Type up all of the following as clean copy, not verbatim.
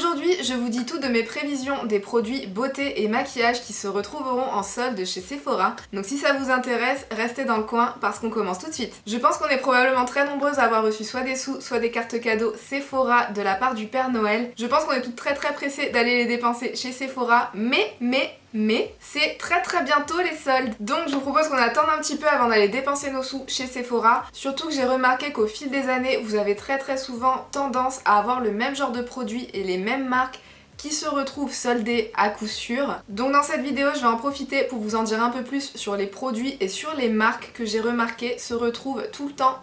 Aujourd'hui, je vous dis tout de mes prévisions des produits beauté et maquillage qui se retrouveront en solde chez Sephora. Donc si ça vous intéresse, restez dans le coin parce qu'on commence tout de suite. Je pense qu'on est probablement très nombreuses à avoir reçu soit des sous, soit des cartes cadeaux Sephora de la part du Père Noël. Je pense qu'on est toutes très pressées d'aller les dépenser chez Sephora, mais c'est très bientôt les soldes. Donc je vous propose qu'on attende un petit peu avant d'aller dépenser nos sous chez Sephora. Surtout que j'ai remarqué qu'au fil des années, vous avez très souvent tendance à avoir le même genre de produits et les mêmes marques qui se retrouvent soldés à coup sûr. Donc dans cette vidéo, je vais en profiter pour vous en dire un peu plus sur les produits et sur les marques que j'ai remarqué se retrouvent tout le temps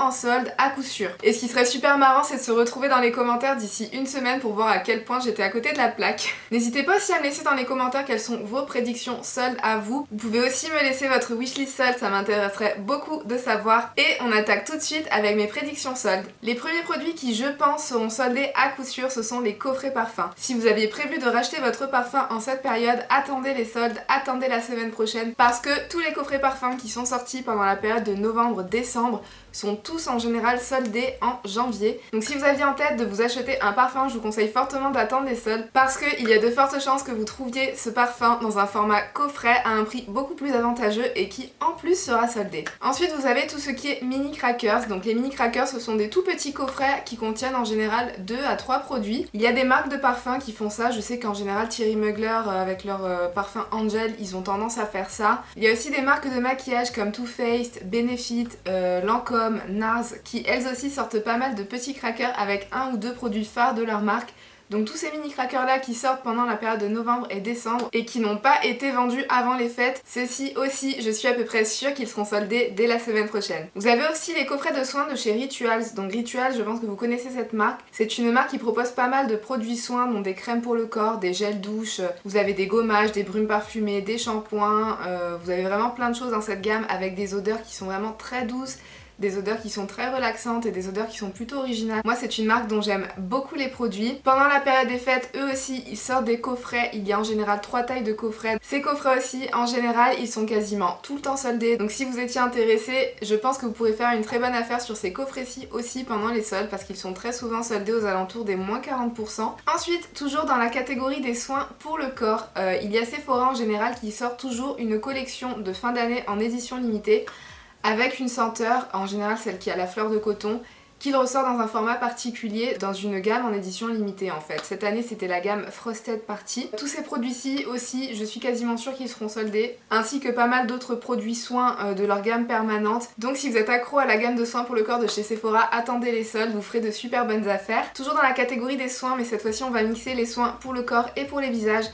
en solde à coup sûr. Et ce qui serait super marrant, c'est de se retrouver dans les commentaires d'ici une semaine pour voir à quel point j'étais à côté de la plaque. N'hésitez pas aussi à me laisser dans les commentaires quelles sont vos prédictions soldes à vous. Vous pouvez aussi me laisser votre wishlist solde, ça m'intéresserait beaucoup de savoir. Et on attaque tout de suite avec mes prédictions soldes. Les premiers produits qui, je pense, seront soldés à coup sûr, ce sont les coffrets parfums. Si vous aviez prévu de racheter votre parfum en cette période, attendez les soldes, attendez la semaine prochaine, parce que tous les coffrets parfums qui sont sortis pendant la période de novembre-décembre sont tous en général soldés en janvier. Donc si vous aviez en tête de vous acheter un parfum, je vous conseille fortement d'attendre les soldes parce qu'il y a de fortes chances que vous trouviez ce parfum dans un format coffret à un prix beaucoup plus avantageux et qui en plus sera soldé. Ensuite vous avez tout ce qui est mini crackers. Donc les mini crackers, ce sont des tout petits coffrets qui contiennent en général 2 à 3 produits. Il y a des marques de parfums qui font ça. Je sais qu'en général Thierry Mugler avec leur parfum Angel, ils ont tendance à faire ça. Il y a aussi des marques de maquillage comme Too Faced, Benefit, Lancôme, NARS qui elles aussi sortent pas mal de petits crackers avec 1 ou 2 produits phares de leur marque. Donc tous ces mini crackers là qui sortent pendant la période de novembre et décembre et qui n'ont pas été vendus avant les fêtes, ceux-ci aussi je suis à peu près sûre qu'ils seront soldés dès la semaine prochaine. Vous avez aussi les coffrets de soins de chez Rituals. Donc Rituals, je pense que vous connaissez cette marque. C'est une marque qui propose pas mal de produits soins, dont des crèmes pour le corps, des gels douche, vous avez des gommages, des brumes parfumées, des shampoings, vous avez vraiment plein de choses dans cette gamme avec des odeurs qui sont vraiment très douces, des odeurs qui sont très relaxantes et des odeurs qui sont plutôt originales. Moi c'est une marque dont j'aime beaucoup les produits. Pendant la période des fêtes, eux aussi ils sortent des coffrets, il y a en général 3 tailles de coffrets. Ces coffrets aussi en général ils sont quasiment tout le temps soldés, donc si vous étiez intéressé, je pense que vous pourrez faire une très bonne affaire sur ces coffrets-ci aussi pendant les soldes parce qu'ils sont très souvent soldés aux alentours des moins 40%. Ensuite, toujours dans la catégorie des soins pour le corps, il y a Sephora en général qui sort toujours une collection de fin d'année en édition limitée avec une senteur, en général celle qui a la fleur de coton, qu'il ressort dans un format particulier, dans une gamme en édition limitée en fait. Cette année c'était la gamme Frosted Party. Tous ces produits-ci aussi, je suis quasiment sûre qu'ils seront soldés, ainsi que pas mal d'autres produits soins de leur gamme permanente. Donc si vous êtes accro à la gamme de soins pour le corps de chez Sephora, attendez les soldes, vous ferez de super bonnes affaires. Toujours dans la catégorie des soins, mais cette fois-ci on va mixer les soins pour le corps et pour les visages.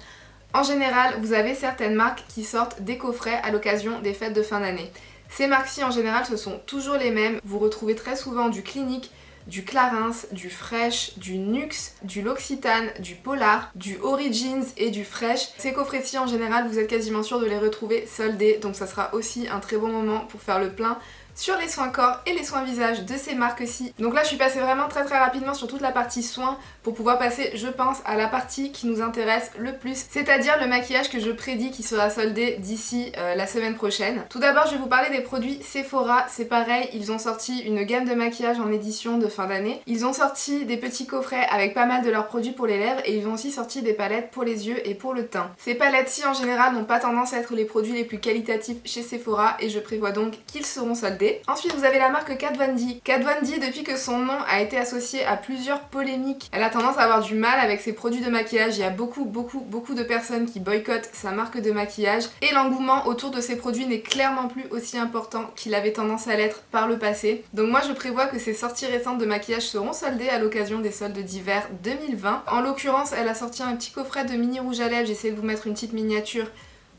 En général, vous avez certaines marques qui sortent des coffrets à l'occasion des fêtes de fin d'année. Ces marques-ci en général ce sont toujours les mêmes, vous retrouvez très souvent du Clinique, du Clarins, du Fresh, du Nuxe, du L'Occitane, du Polar, du Origins et du Fresh. Ces coffrets-ci en général vous êtes quasiment sûr de les retrouver soldés, donc ça sera aussi un très bon moment pour faire le plein sur les soins corps et les soins visage de ces marques-ci. Donc là je suis passée vraiment très rapidement sur toute la partie soins pour pouvoir passer, je pense, à la partie qui nous intéresse le plus, c'est-à-dire le maquillage que je prédis qui sera soldé d'ici la semaine prochaine. Tout d'abord je vais vous parler des produits Sephora. C'est pareil, ils ont sorti une gamme de maquillage en édition de fin d'année. Ils ont sorti des petits coffrets avec pas mal de leurs produits pour les lèvres et ils ont aussi sorti des palettes pour les yeux et pour le teint. Ces palettes-ci en général n'ont pas tendance à être les produits les plus qualitatifs chez Sephora et je prévois donc qu'ils seront soldés. Ensuite vous avez la marque Kat Von D. Kat Von D, depuis que son nom a été associé à plusieurs polémiques, elle a tendance à avoir du mal avec ses produits de maquillage. Il y a beaucoup de personnes qui boycottent sa marque de maquillage et l'engouement autour de ses produits n'est clairement plus aussi important qu'il avait tendance à l'être par le passé. Donc moi je prévois que ses sorties récentes de maquillage seront soldées à l'occasion des soldes d'hiver 2020. En l'occurrence elle a sorti un petit coffret de mini rouge à lèvres, j'essaie de vous mettre une petite miniature.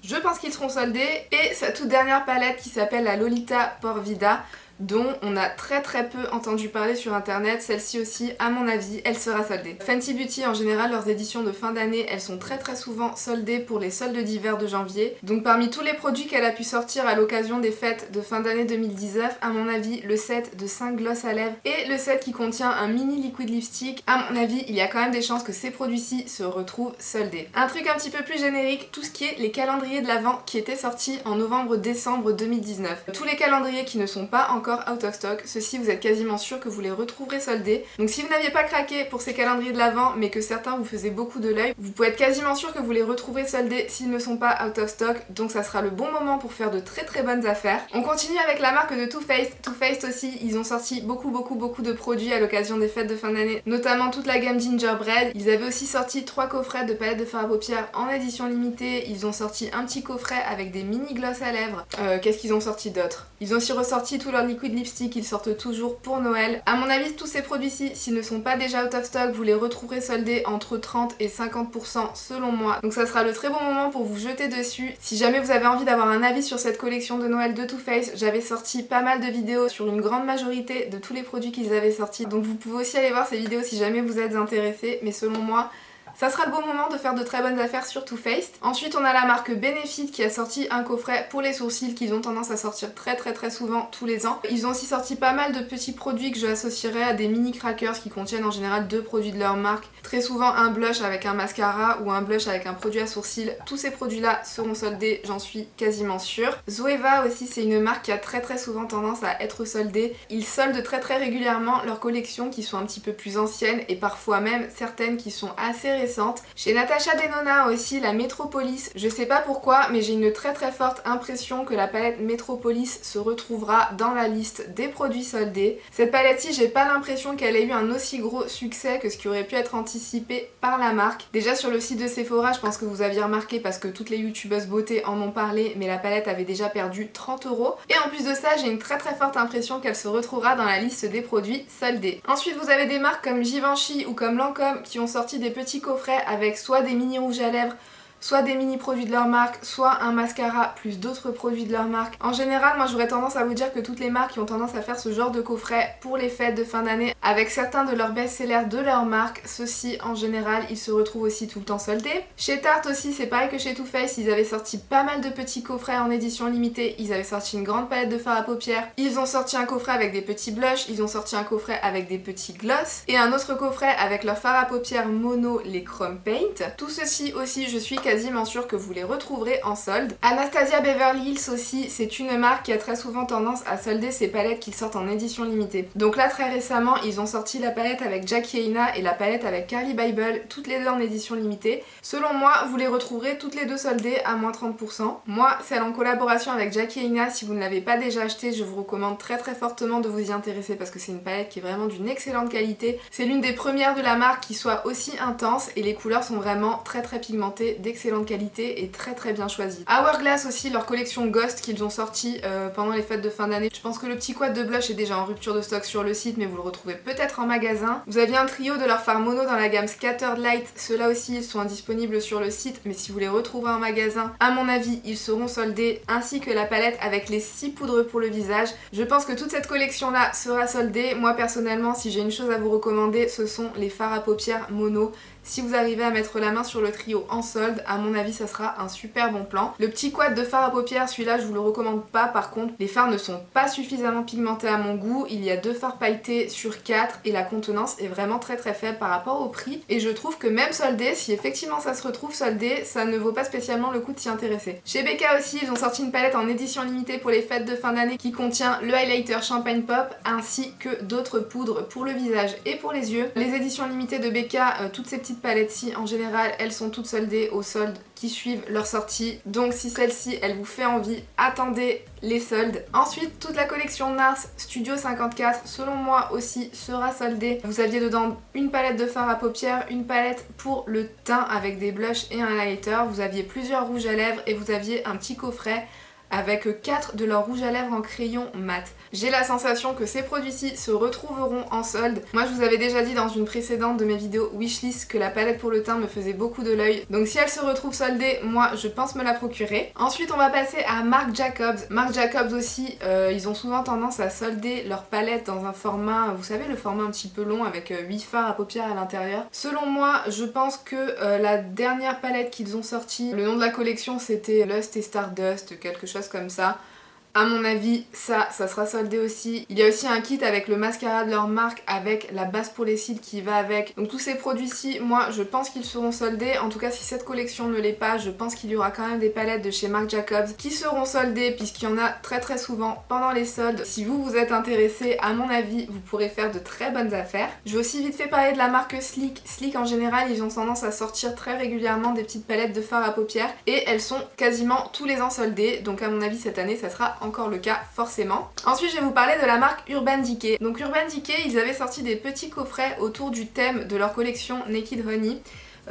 Je pense qu'ils seront soldés, et sa toute dernière palette qui s'appelle la Lolita Porvida, dont on a très peu entendu parler sur internet. Celle-ci aussi, à mon avis, elle sera soldée. Fenty Beauty, en général, leurs éditions de fin d'année, elles sont très souvent soldées pour les soldes d'hiver de janvier. Donc parmi tous les produits qu'elle a pu sortir à l'occasion des fêtes de fin d'année 2019, à mon avis, le set de 5 gloss à lèvres et le set qui contient un mini liquid lipstick, à mon avis, il y a quand même des chances que ces produits-ci se retrouvent soldés. Un truc un petit peu plus générique, tout ce qui est les calendriers de l'Avent qui étaient sortis en novembre-décembre 2019. Tous les calendriers qui ne sont pas encore encore out of stock. Ceux-ci, vous êtes quasiment sûr que vous les retrouverez soldés. Donc si vous n'aviez pas craqué pour ces calendriers de l'Avent, mais que certains vous faisaient beaucoup de l'œil, vous pouvez être quasiment sûr que vous les retrouverez soldés s'ils ne sont pas out of stock. Donc ça sera le bon moment pour faire de très bonnes affaires. On continue avec la marque de Too Faced. Too Faced aussi, ils ont sorti beaucoup de produits à l'occasion des fêtes de fin d'année, notamment toute la gamme Gingerbread. Ils avaient aussi sorti 3 coffrets de palettes de fard à paupières en édition limitée. Ils ont sorti un petit coffret avec des mini glosses à lèvres. Qu'est-ce qu'ils ont sorti d'autre? Ils ont aussi ressorti tout leur liquid lipstick, ils sortent toujours pour Noël. À mon avis, tous ces produits-ci, s'ils ne sont pas déjà out of stock, vous les retrouverez soldés entre 30 et 50% selon moi. Donc ça sera le très bon moment pour vous jeter dessus. Si jamais vous avez envie d'avoir un avis sur cette collection de Noël de Too Faced, j'avais sorti pas mal de vidéos sur une grande majorité de tous les produits qu'ils avaient sortis. Donc vous pouvez aussi aller voir ces vidéos si jamais vous êtes intéressés. Mais selon moi, ça sera le bon moment de faire de très bonnes affaires sur Too Faced. Ensuite, on a la marque Benefit qui a sorti un coffret pour les sourcils qu'ils ont tendance à sortir très souvent tous les ans. Ils ont aussi sorti pas mal de petits produits que je associerais à des mini crackers qui contiennent en général 2 produits de leur marque. Très souvent un blush avec un mascara ou un blush avec un produit à sourcils. Tous ces produits-là seront soldés, j'en suis quasiment sûre. Zoeva aussi, c'est une marque qui a très souvent tendance à être soldée. Ils soldent très régulièrement leurs collections qui sont un petit peu plus anciennes et parfois même certaines qui sont assez récentes. Chez Natasha Denona aussi, la Metropolis, je sais pas pourquoi, mais j'ai une très forte impression que la palette Metropolis se retrouvera dans la liste des produits soldés. Cette palette-ci, j'ai pas l'impression qu'elle ait eu un aussi gros succès que ce qui aurait pu être anticipé par la marque. Déjà sur le site de Sephora, je pense que vous aviez remarqué parce que toutes les youtubeuses beauté en ont parlé, mais la palette avait déjà perdu 30 €. Et en plus de ça, j'ai une très forte impression qu'elle se retrouvera dans la liste des produits soldés. Ensuite, vous avez des marques comme Givenchy ou comme Lancôme qui ont sorti des petits coffrets avec soit des mini rouges à lèvres, soit des mini produits de leur marque, soit un mascara plus d'autres produits de leur marque. En général, moi j'aurais tendance à vous dire que toutes les marques qui ont tendance à faire ce genre de coffret pour les fêtes de fin d'année avec certains de leurs best-sellers de leur marque, ceux-ci en général ils se retrouvent aussi tout le temps soldés. Chez Tarte aussi c'est pareil que chez Too Faced, ils avaient sorti pas mal de petits coffrets en édition limitée, ils avaient sorti une grande palette de fard à paupières, ils ont sorti un coffret avec des petits blushs, ils ont sorti un coffret avec des petits gloss et un autre coffret avec leur fard à paupières mono, les Chrome Paint. Tout ceci aussi je suis quasiment sûre que vous les retrouverez en solde. Anastasia Beverly Hills aussi, c'est une marque qui a très souvent tendance à solder ses palettes qu'ils sortent en édition limitée. Donc là très récemment ils ont sorti la palette avec Jackie Aina et la palette avec Carly Bible, toutes les deux en édition limitée. Selon moi vous les retrouverez toutes les deux soldées à moins 30%. Moi celle en collaboration avec Jackie Aina, si vous ne l'avez pas déjà achetée, je vous recommande très fortement de vous y intéresser parce que c'est une palette qui est vraiment d'une excellente qualité. C'est l'une des premières de la marque qui soit aussi intense et les couleurs sont vraiment très pigmentées, d'excellente qualité et très bien choisi. Hourglass aussi, leur collection Ghost qu'ils ont sorti pendant les fêtes de fin d'année. Je pense que le petit quad de blush est déjà en rupture de stock sur le site mais vous le retrouvez peut-être en magasin. Vous aviez un trio de leurs fards mono dans la gamme Scattered Light, ceux-là aussi ils sont indisponibles sur le site mais si vous les retrouvez en magasin, à mon avis ils seront soldés, ainsi que la palette avec les 6 poudres pour le visage. Je pense que toute cette collection là sera soldée. Moi personnellement si j'ai une chose à vous recommander, ce sont les fards à paupières mono. Si vous arrivez à mettre la main sur le trio en solde, à mon avis ça sera un super bon plan. Le petit quad de fard à paupières, celui-là je vous le recommande pas par contre. Les fards ne sont pas suffisamment pigmentés à mon goût. Il y a 2 fards pailletés sur 4 et la contenance est vraiment très faible par rapport au prix. Et je trouve que même soldé, si effectivement ça se retrouve soldé, ça ne vaut pas spécialement le coup de s'y intéresser. Chez Becca aussi, ils ont sorti une palette en édition limitée pour les fêtes de fin d'année qui contient le highlighter Champagne Pop ainsi que d'autres poudres pour le visage et pour les yeux. Les éditions limitées de Becca, toutes ces petites palettes-ci en général elles sont toutes soldées au solde qui suivent leur sortie, donc si celle-ci elle vous fait envie, attendez les soldes. Ensuite toute la collection NARS Studio 54 selon moi aussi sera soldée. Vous aviez dedans une palette de fard à paupières, une palette pour le teint avec des blushs et un highlighter, vous aviez plusieurs rouges à lèvres et vous aviez un petit coffret avec 4 de leurs rouges à lèvres en crayon mat. J'ai la sensation que ces produits-ci se retrouveront en solde. Moi je vous avais déjà dit dans une précédente de mes vidéos wishlist que la palette pour le teint me faisait beaucoup de l'œil. Donc si elle se retrouve soldée, moi je pense me la procurer. Ensuite on va passer à Marc Jacobs. Marc Jacobs aussi, ils ont souvent tendance à solder leur palette dans un format, vous savez le format un petit peu long avec 8 fards à paupières à l'intérieur. Selon moi, je pense que la dernière palette qu'ils ont sortie, le nom de la collection c'était Lust et Stardust, quelque chose comme ça. À mon avis, ça sera soldé aussi. Il y a aussi un kit avec le mascara de leur marque, avec la base pour les cils qui va avec. Donc tous ces produits-ci, moi je pense qu'ils seront soldés. En tout cas, si cette collection ne l'est pas, je pense qu'il y aura quand même des palettes de chez Marc Jacobs qui seront soldées, puisqu'il y en a très souvent pendant les soldes. Si vous vous êtes intéressé, à mon avis, vous pourrez faire de très bonnes affaires. Je vais aussi vite fait parler de la marque Sleek. Sleek en général, ils ont tendance à sortir très régulièrement des petites palettes de fard à paupières et elles sont quasiment tous les ans soldées. Donc à mon avis, cette année, ça sera encore le cas forcément. Ensuite, je vais vous parler de la marque Urban Decay. Donc Urban Decay, ils avaient sorti des petits coffrets autour du thème de leur collection Naked Honey.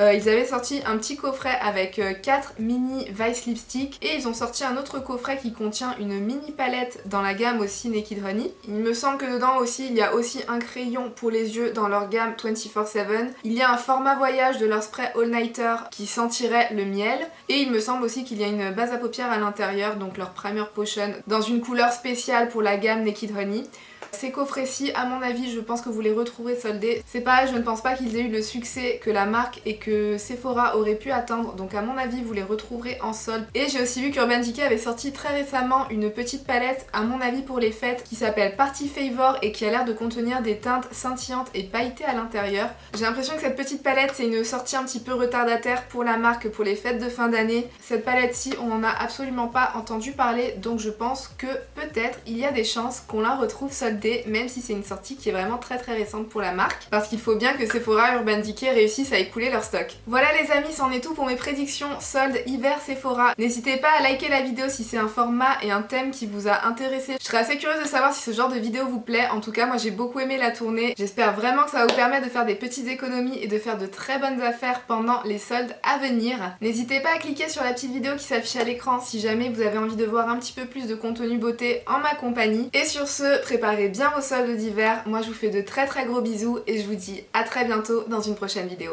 Ils avaient sorti un petit coffret avec 4 mini Vice Lipstick et ils ont sorti un autre coffret qui contient une mini palette dans la gamme aussi Naked Honey. Il me semble que dedans aussi il y a aussi un crayon pour les yeux dans leur gamme 24/7. Il y a un format voyage de leur spray All Nighter qui sentirait le miel et il me semble aussi qu'il y a une base à paupières à l'intérieur, donc leur Primer Potion dans une couleur spéciale pour la gamme Naked Honey. Ces coffrets-ci, à mon avis, je pense que vous les retrouverez soldés. C'est pareil, je ne pense pas qu'ils aient eu le succès que la marque et que Sephora aurait pu atteindre, donc à mon avis, vous les retrouverez en solde. Et j'ai aussi vu qu'Urban Decay avait sorti très récemment une petite palette, à mon avis pour les fêtes, qui s'appelle Party Favor et qui a l'air de contenir des teintes scintillantes et pailletées à l'intérieur. J'ai l'impression que cette petite palette, c'est une sortie un petit peu retardataire pour la marque pour les fêtes de fin d'année. Cette palette-ci, on n'en a absolument pas entendu parler, donc je pense que peut-être il y a des chances qu'on la retrouve soldée, même si c'est une sortie qui est vraiment très récente pour la marque, parce qu'il faut bien que Sephora et Urban Decay réussissent à écouler leur stock. Voilà les amis, c'en est tout pour mes prédictions soldes hiver Sephora. N'hésitez pas à liker la vidéo si c'est un format et un thème qui vous a intéressé. Je serais assez curieuse de savoir si ce genre de vidéo vous plaît. En tout cas, moi j'ai beaucoup aimé la tournée. J'espère vraiment que ça va vous permettre de faire des petites économies et de faire de très bonnes affaires pendant les soldes à venir. N'hésitez pas à cliquer sur la petite vidéo qui s'affiche à l'écran si jamais vous avez envie de voir un petit peu plus de contenu beauté en ma compagnie. Et sur ce, préparez bien vos soldes d'hiver. Moi je vous fais de très gros bisous et je vous dis à très bientôt dans une prochaine vidéo.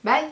Bye!